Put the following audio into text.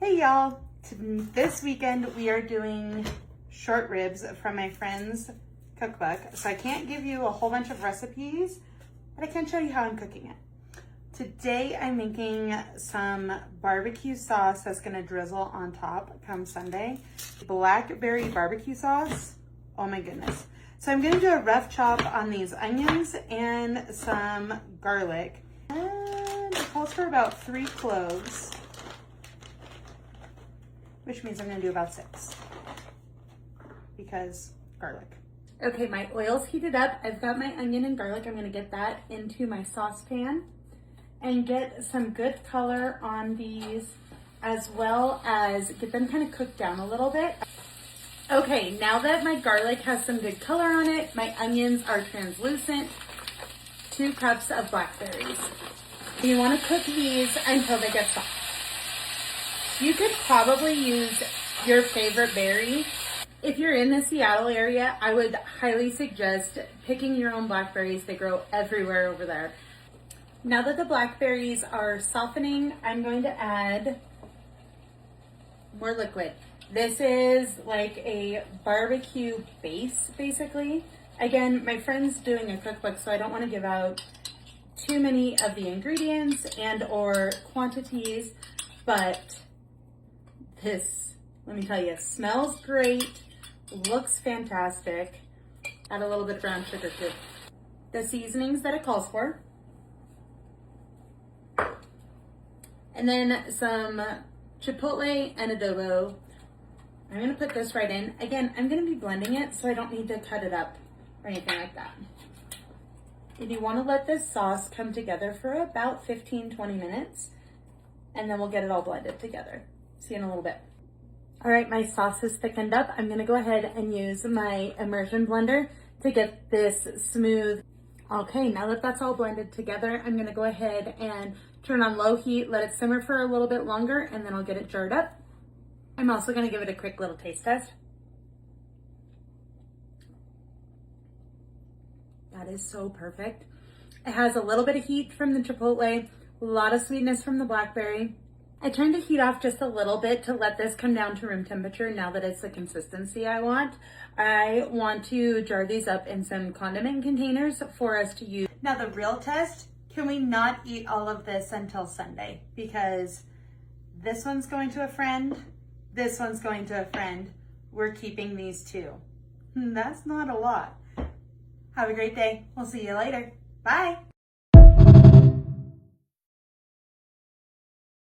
Hey y'all, this weekend we are doing short ribs from my friend's cookbook. So I can't give you a whole bunch of recipes, but I can show you how I'm cooking it. Today I'm making some barbecue sauce that's gonna drizzle on top come Sunday. Blackberry BBQ sauce, oh my goodness. So I'm gonna do a rough chop on these onions and some garlic. And it calls for about 3 cloves. Which means I'm gonna do about 6 because garlic. Okay, my oil's heated up. I've got my onion and garlic. I'm gonna get that into my saucepan and get some good color on these, as well as get them kind of cooked down a little bit. Okay, now that my garlic has some good color on it, my onions are translucent, 2 cups of blackberries. You wanna cook these until they get soft. You could probably use your favorite berry. If you're in the Seattle area, I would highly suggest picking your own blackberries. They grow everywhere over there. Now that the blackberries are softening, I'm going to add more liquid. This is like a barbecue base, basically. Again, my friend's doing a cookbook, so I don't want to give out too many of the ingredients and or quantities, but this, let me tell you, smells great, looks fantastic. Add a little bit of brown sugar too. The seasonings that it calls for. And then some chipotle and adobo. I'm gonna put this right in. Again, I'm gonna be blending it, so I don't need to cut it up or anything like that. And you wanna let this sauce come together for about 15-20 minutes, and then we'll get it all blended together. See you in a little bit. All right, my sauce is thickened up. I'm gonna go ahead and use my immersion blender to get this smooth. Okay, now that that's all blended together, I'm gonna go ahead and turn on low heat, let it simmer for a little bit longer, and then I'll get it jarred up. I'm also gonna give it a quick little taste test. That is so perfect. It has a little bit of heat from the chipotle, a lot of sweetness from the blackberry. I turned the heat off just a little bit to let this come down to room temperature now that it's the consistency I want. I want to jar these up in some condiment containers for us to use. Now the real test, can we not eat all of this until Sunday? Because this one's going to a friend, this one's going to a friend. We're keeping these 2. That's not a lot. Have a great day. We'll see you later. Bye.